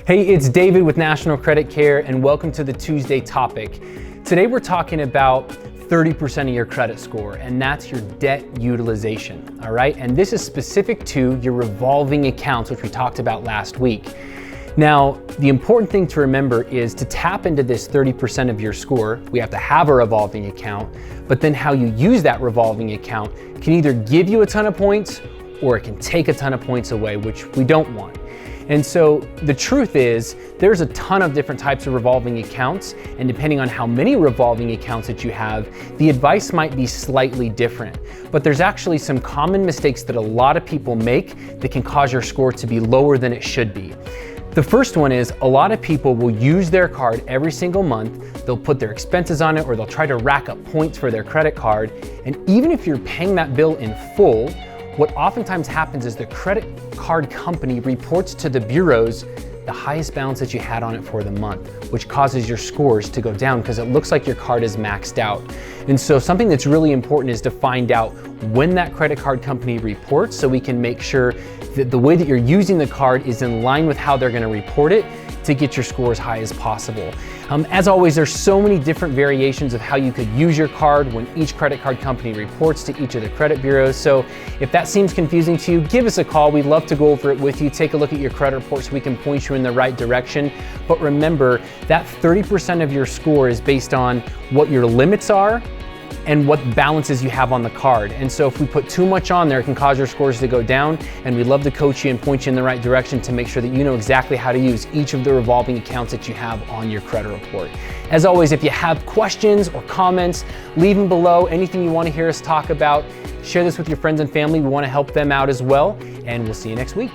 Hey, it's David with National Credit Care, and welcome to the Tuesday topic. Today we're talking about 30% of your credit score, and that's your debt utilization, all right? And this is specific to your revolving accounts, which we talked about last week. Now, the important thing to remember is to tap into this 30% of your score, we have to have a revolving account, but then how you use that revolving account can either give you a ton of points or it can take a ton of points away, which we don't want. And so the truth is, there's a ton of different types of revolving accounts, and depending on how many revolving accounts that you have, the advice might be slightly different. But there's actually some common mistakes that a lot of people make that can cause your score to be lower than it should be. The first one is a lot of people will use their card every single month, they'll put their expenses on it, or they'll try to rack up points for their credit card, and even if you're paying that bill in full, what oftentimes happens is the credit card company reports to the bureaus the highest balance that you had on it for the month, which causes your scores to go down because it looks like your card is maxed out. And so something that's really important is to find out when that credit card company reports so we can make sure that the way that you're using the card is in line with how they're going to report it to get your score as high as possible. As always, there's so many different variations of how you could use your card when each credit card company reports to each of the credit bureaus. So if that seems confusing to you, give us a call. We'd love to go over it with you. Take a look at your credit report so we can point you in the right direction. But remember, that 30% of your score is based on what your limits are and what balances you have on the card. And so if we put too much on there, it can cause your scores to go down, and we'd love to coach you and point you in the right direction to make sure that you know exactly how to use each of the revolving accounts that you have on your credit report. As always, if you have questions or comments, leave them below. Anything you want to hear us talk about, share this with your friends and family. We want to help them out as well, and we'll see you next week.